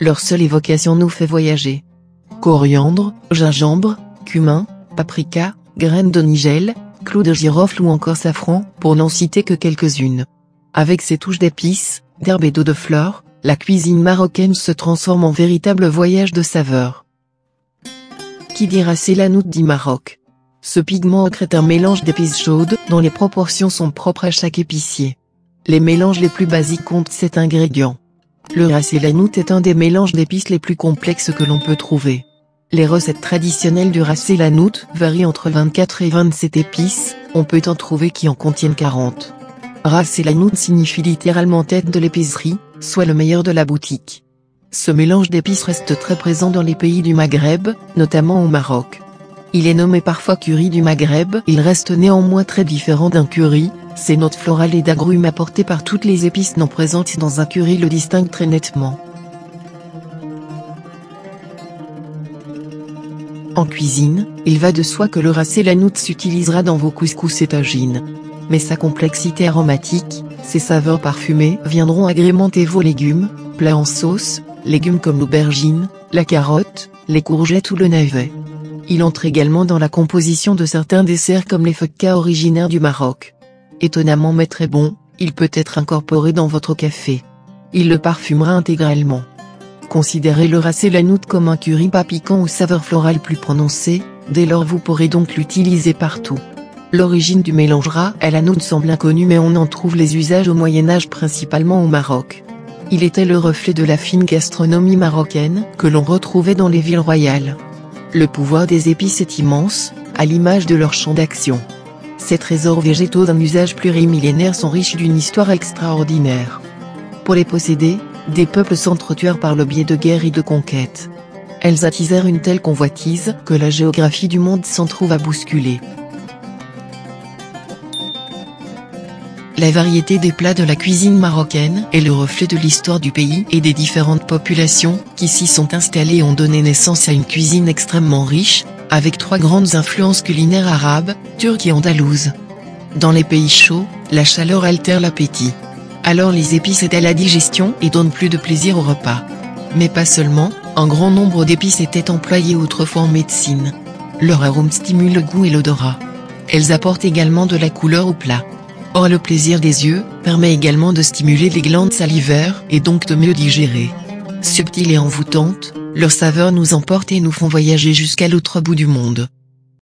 Leur seule évocation nous fait voyager. Coriandre, gingembre, cumin, paprika, graines de nigel, clous de girofle ou encore safran, pour n'en citer que quelques-unes. Avec ses touches d'épices, d'herbes et d'eau de fleurs, la cuisine marocaine se transforme en véritable voyage de saveurs. Qui dit ras el hanout dit Maroc. Ce pigment ocre est un mélange d'épices chaudes dont les proportions sont propres à chaque épicier. Les mélanges les plus basiques comptent 7 ingrédients. Le ras el hanout est un des mélanges d'épices les plus complexes que l'on peut trouver. Les recettes traditionnelles du ras el hanout varient entre 24 et 27 épices, on peut en trouver qui en contiennent 40. Ras el hanout signifie littéralement tête de l'épicerie, soit le meilleur de la boutique. Ce mélange d'épices reste très présent dans les pays du Maghreb, notamment au Maroc. Il est nommé parfois curry du Maghreb, il reste néanmoins très différent d'un curry, ces notes florales et d'agrumes apportées par toutes les épices non présentes dans un curry le distinguent très nettement. En cuisine, il va de soi que le ras el hanout s'utilisera dans vos couscous et tagines. Mais sa complexité aromatique, ses saveurs parfumées viendront agrémenter vos légumes, plats en sauce, légumes comme l'aubergine, la carotte, les courgettes ou le navet. Il entre également dans la composition de certains desserts comme les fekka originaires du Maroc. Étonnamment mais très bon, il peut être incorporé dans votre café. Il le parfumera intégralement. Considérez le ras el hanout comme un curry pas piquant aux saveurs florales plus prononcées, dès lors vous pourrez donc l'utiliser partout. L'origine du mélange ras el hanout semble inconnue mais on en trouve les usages au Moyen-Âge principalement au Maroc. Il était le reflet de la fine gastronomie marocaine que l'on retrouvait dans les villes royales. Le pouvoir des épices est immense, à l'image de leur champ d'action. Ces trésors végétaux d'un usage plurimillénaire sont riches d'une histoire extraordinaire. Pour les posséder, des peuples s'entretuèrent par le biais de guerres et de conquêtes. Elles attisèrent une telle convoitise que la géographie du monde s'en trouve à bousculer. La variété des plats de la cuisine marocaine est le reflet de l'histoire du pays et des différentes populations qui s'y sont installées et ont donné naissance à une cuisine extrêmement riche, avec 3 grandes influences culinaires arabes, turques et andalouses. Dans les pays chauds, la chaleur altère l'appétit. Alors les épices aident à la digestion et donnent plus de plaisir au repas. Mais pas seulement, un grand nombre d'épices étaient employées autrefois en médecine. Leur arôme stimule le goût et l'odorat. Elles apportent également de la couleur au plat. Or le plaisir des yeux permet également de stimuler les glandes salivaires et donc de mieux digérer. Subtiles et envoûtantes, leurs saveurs nous emportent et nous font voyager jusqu'à l'autre bout du monde.